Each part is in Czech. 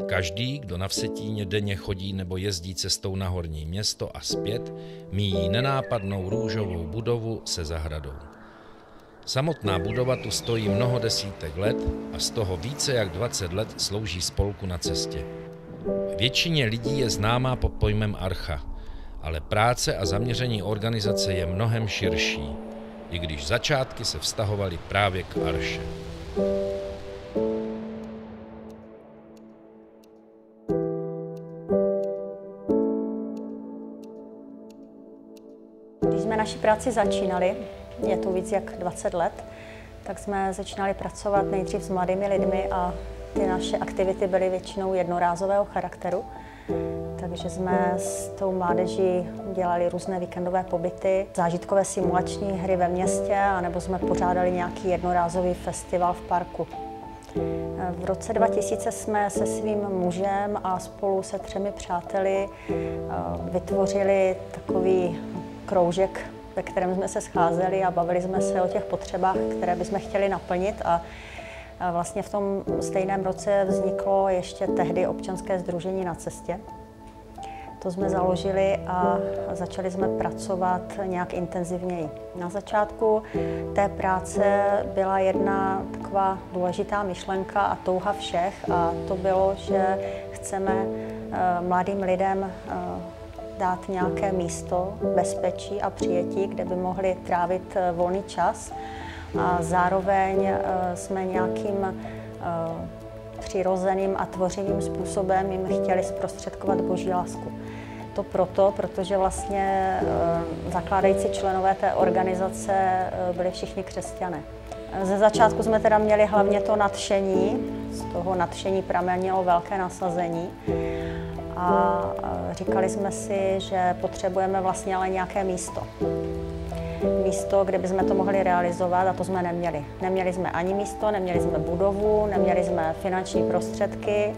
Každý, kdo na Vsetíně denně chodí nebo jezdí cestou na Horní Město a zpět, míjí nenápadnou růžovou budovu se zahradou. Samotná budova tu stojí mnoho desítek let a z toho více jak 20 let slouží spolku Na cestě. Většině lidí je známá pod pojmem Archa, ale práce a zaměření organizace je mnohem širší, i když začátky se vztahovaly právě k Arše. Když jsme naši práci začínali, je to víc jak 20 let, tak jsme začínali pracovat nejdřív s mladými lidmi a ty naše aktivity byly většinou jednorázového charakteru. Takže jsme s tou mládeží dělali různé víkendové pobyty, zážitkové simulační hry ve městě, anebo jsme pořádali nějaký jednorázový festival v parku. V roce 2000 jsme se svým mužem a spolu se 3 přáteli vytvořili takový kroužek, ve kterém jsme se scházeli a bavili jsme se o těch potřebách, které bychom chtěli naplnit. A vlastně v tom stejném roce vzniklo ještě tehdy občanské sdružení Na cestě. To jsme založili a začali jsme pracovat nějak intenzivněji. Na začátku té práce byla jedna taková důležitá myšlenka a touha všech, a to bylo, že chceme mladým lidem dát nějaké místo bezpečí a přijetí, kde by mohli trávit volný čas. A zároveň jsme nějakým přirozeným a tvořivým způsobem jim chtěli zprostředkovat Boží lásku. To proto, protože vlastně zakládající členové té organizace byli všichni křesťané. Ze začátku jsme teda měli hlavně to nadšení, z toho nadšení pramenilo velké nasazení. A říkali jsme si, že potřebujeme vlastně ale nějaké místo. Místo, kde bychom to mohli realizovat, a to jsme neměli. Neměli jsme ani místo, neměli jsme budovu, neměli jsme finanční prostředky.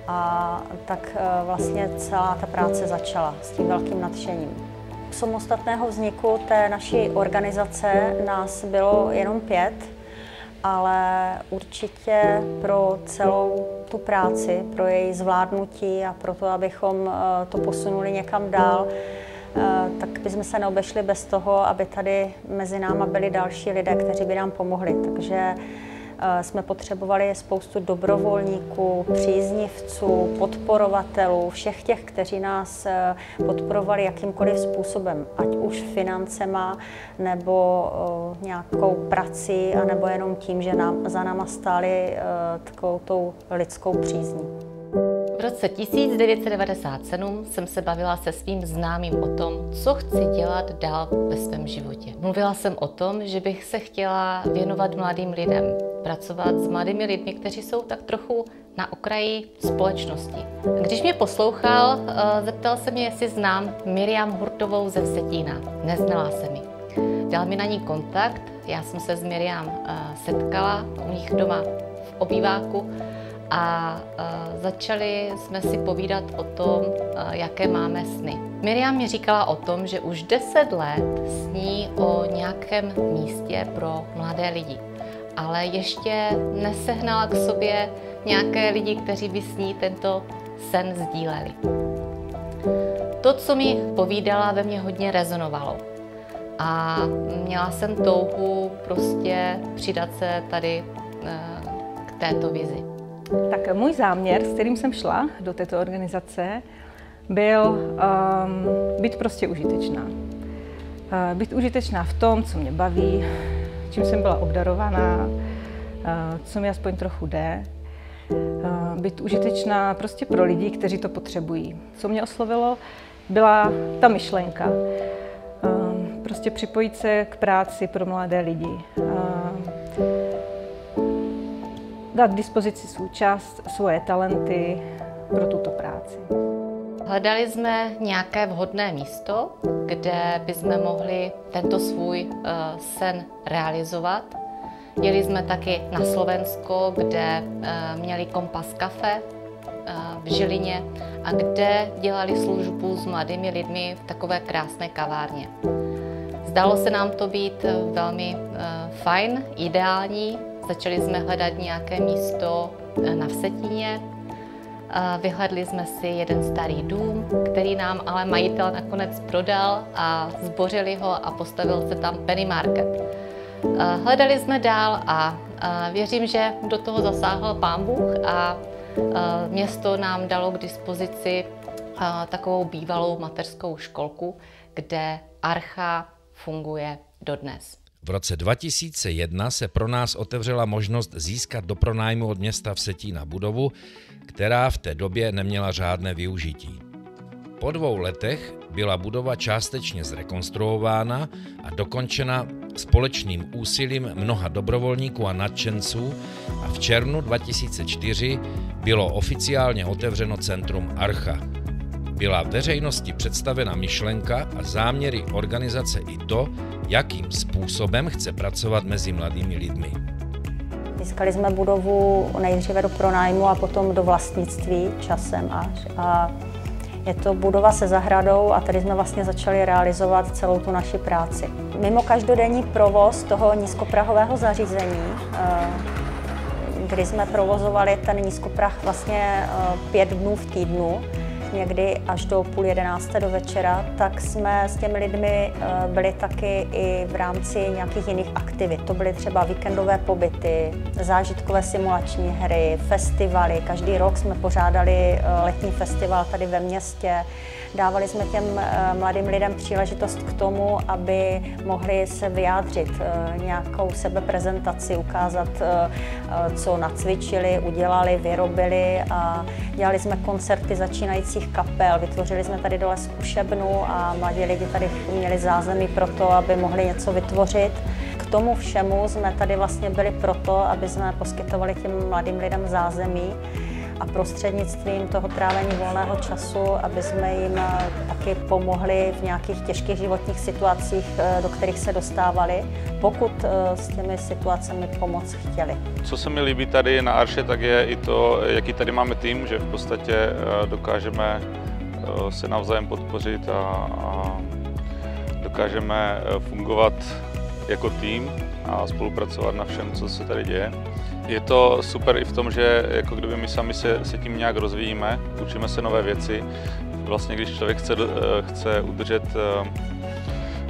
A tak vlastně celá ta práce začala s tím velkým nadšením. K samostatného vzniku té naší organizace nás bylo jenom 5, ale určitě pro celou tu práci, pro její zvládnutí a pro to, abychom to posunuli někam dál, tak bychom se neobešli bez toho, aby tady mezi náma byli další lidé, kteří by nám pomohli. Takže jsme potřebovali spoustu dobrovolníků, příznivců, podporovatelů, všech těch, kteří nás podporovali jakýmkoliv způsobem, ať už financema, nebo nějakou prací, anebo jenom tím, že za náma stáli takovou tou lidskou přízní. V roce 1997 jsem se bavila se svým známým o tom, co chci dělat dál ve svém životě. Mluvila jsem o tom, že bych se chtěla věnovat mladým lidem, pracovat s mladými lidmi, kteří jsou tak trochu na okraji společnosti. Když mě poslouchal, zeptal se mě, jestli znám Miriam Hurtovou ze Vsetína. Neznala se mi. Dal mi na ní kontakt, já jsem se s Miriam setkala u nich doma v obýváku a začali jsme si povídat o tom, jaké máme sny. Miriam mi říkala o tom, že už 10 let sní o nějakém místě pro mladé lidi, ale ještě nesehnala k sobě nějaké lidi, kteří by s ní tento sen sdíleli. To, co mi povídala, ve mně hodně rezonovalo. A měla jsem touhu prostě přidat se tady k této vizi. Tak můj záměr, s kterým jsem šla do této organizace, byl být prostě užitečná. Být užitečná v tom, co mě baví, čím jsem byla obdarovaná, co mi aspoň trochu jde. Být užitečná prostě pro lidi, kteří to potřebují. Co mě oslovilo, byla ta myšlenka. Prostě připojit se k práci pro mladé lidi. Dát k dispozici svůj čas, svoje talenty pro tuto práci. Hledali jsme nějaké vhodné místo, kde bychom mohli tento svůj sen realizovat. Jeli jsme taky na Slovensko, kde měli Kompas Café v Žilině a kde dělali službu s mladými lidmi v takové krásné kavárně. Zdálo se nám to být velmi fajn, ideální. Začali jsme hledat nějaké místo na Vsetíně Vyhledli jsme si jeden starý dům, který nám ale majitel nakonec prodal a zbořili ho a postavil se tam penny market. Hledali jsme dál a věřím, že do toho zasáhl Pán Bůh a město nám dalo k dispozici takovou bývalou mateřskou školku, kde Archa funguje dodnes. V roce 2001 se pro nás otevřela možnost získat do pronájmu od města Vsetína budovu, která v té době neměla žádné využití. Po 2 letech byla budova částečně zrekonstruována a dokončena společným úsilím mnoha dobrovolníků a nadšenců a v červnu 2004 bylo oficiálně otevřeno centrum Archa. Byla veřejnosti představena myšlenka a záměry organizace i to, jakým způsobem chce pracovat mezi mladými lidmi. Získali jsme budovu nejdříve do pronájmu a potom do vlastnictví časem až. A je to budova se zahradou a tady jsme vlastně začali realizovat celou tu naši práci. Mimo každodenní provoz toho nízkoprahového zařízení, kdy jsme provozovali ten nízkoprah vlastně 5 dnů v týdnu, někdy až do 10:30 do večera, tak jsme s těmi lidmi byli taky i v rámci nějakých jiných aktivit. To byly třeba víkendové pobyty, zážitkové simulační hry, festivaly. Každý rok jsme pořádali letní festival tady ve městě. Dávali jsme těm mladým lidem příležitost k tomu, aby mohli se vyjádřit, nějakou sebeprezentaci, ukázat, co nacvičili, udělali, vyrobili a dělali jsme koncerty začínajících kapel. Vytvořili jsme tady dole zkušebnu a mladí lidi tady měli zázemí pro to, aby mohli něco vytvořit. K tomu všemu jsme tady vlastně byli proto, aby jsme poskytovali těm mladým lidem zázemí a prostřednictvím toho trávení volného času, aby jsme jim taky pomohli v nějakých těžkých životních situacích, do kterých se dostávali, pokud s těmi situacemi pomoc chtěli. Co se mi líbí tady na Arše, tak je i to, jaký tady máme tým, že v podstatě dokážeme se navzájem podpořit a dokážeme fungovat jako tým a spolupracovat na všem, co se tady děje. Je to super i v tom, že jako kdyby my sami se tím nějak rozvíjíme, učíme se nové věci. Vlastně když člověk chce udržet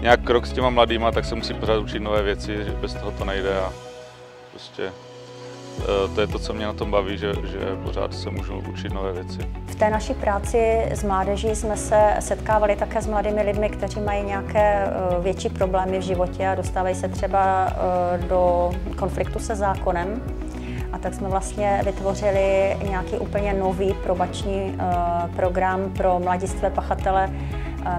nějak krok s těma mladýma, tak se musí pořád učit nové věci, že bez toho to nejde a prostě to je to, co mě na tom baví, že pořád se můžu učit nové věci. V té naší práci s mládeží jsme se setkávali také s mladými lidmi, kteří mají nějaké větší problémy v životě a dostávají se třeba do konfliktu se zákonem. A tak jsme vlastně vytvořili nějaký úplně nový probační program pro mladistvé pachatele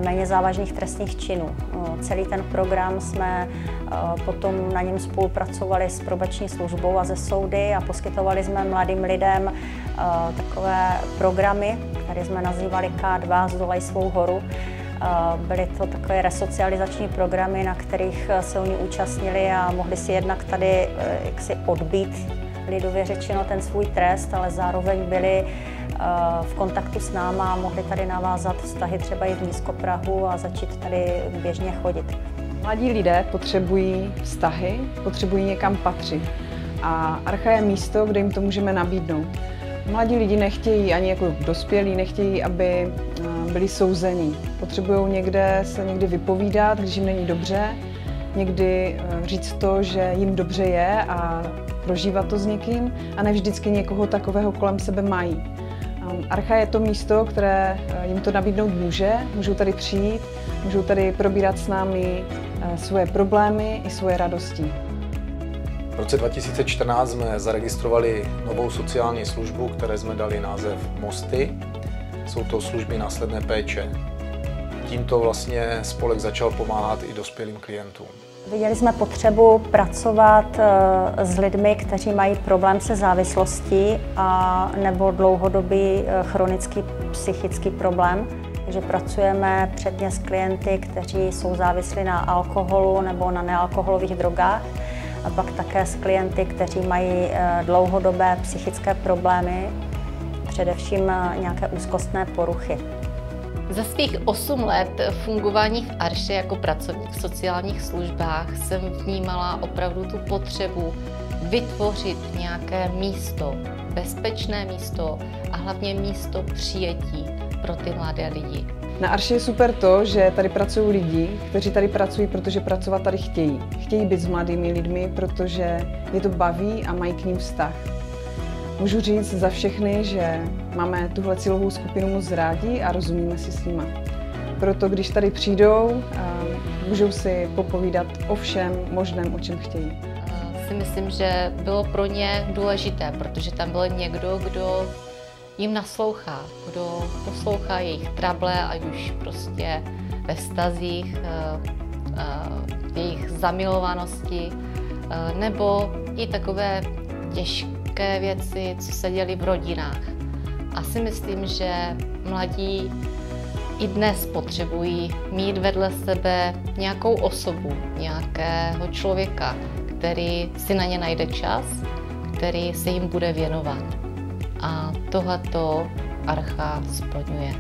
méně závažných trestných činů. Celý ten program jsme potom na něm spolupracovali s probační službou a ze soudy a poskytovali jsme mladým lidem takové programy, které jsme nazývali K2 Zdolej svou horu. Byly to takové resocializační programy, na kterých se oni účastnili a mohli si jednak tady jaksi odbít, lidově řečeno, ten svůj trest, ale zároveň byli v kontaktu s náma a mohli tady navázat vztahy třeba i v Nízkoprahu a začít tady běžně chodit. Mladí lidé potřebují vztahy, potřebují někam patřit a Archa je místo, kde jim to můžeme nabídnout. Mladí lidi nechtějí, ani jako dospělí, nechtějí, aby byli souzení. Potřebují se někdy vypovídat, když jim není dobře, někdy říct to, že jim dobře je a prožívat to s někým a ne vždycky někoho takového kolem sebe mají. Archa je to místo, které jim to nabídnout může, můžou tady přijít, můžou tady probírat s námi svoje problémy i svoje radosti. V roce 2014 jsme zaregistrovali novou sociální službu, které jsme dali název Mosty. Jsou to služby následné péče. Tímto vlastně spolek začal pomáhat i dospělým klientům. Viděli jsme potřebu pracovat s lidmi, kteří mají problém se závislostí a nebo dlouhodobý chronický psychický problém. Takže pracujeme předně s klienty, kteří jsou závislí na alkoholu nebo na nealkoholových drogách. A pak také s klienty, kteří mají dlouhodobé psychické problémy, především nějaké úzkostné poruchy. Za svých 8 let fungování v Arše jako pracovník v sociálních službách jsem vnímala opravdu tu potřebu vytvořit nějaké místo, bezpečné místo a hlavně místo přijetí pro ty mladé lidi. Na Arši je super to, že tady pracují lidi, kteří tady pracují, protože pracovat tady chtějí. Chtějí být s mladými lidmi, protože je to baví a mají k ním vztah. Můžu říct za všechny, že máme tuhle cílovou skupinu moc rádi a rozumíme si s nima. Proto když tady přijdou, můžou si popovídat o všem možném, o čem chtějí. Si myslím, že bylo pro ně důležité, protože tam byl někdo, kdo jim naslouchá, kdo poslouchá jejich trable, ať už prostě ve vztazích, jejich zamilovanosti, nebo i takové těžké věci, co se děly v rodinách. A si myslím, že mladí i dnes potřebují mít vedle sebe nějakou osobu, nějakého člověka, který si na ně najde čas, který se jim bude věnovat. A tohleto Archa splňuje.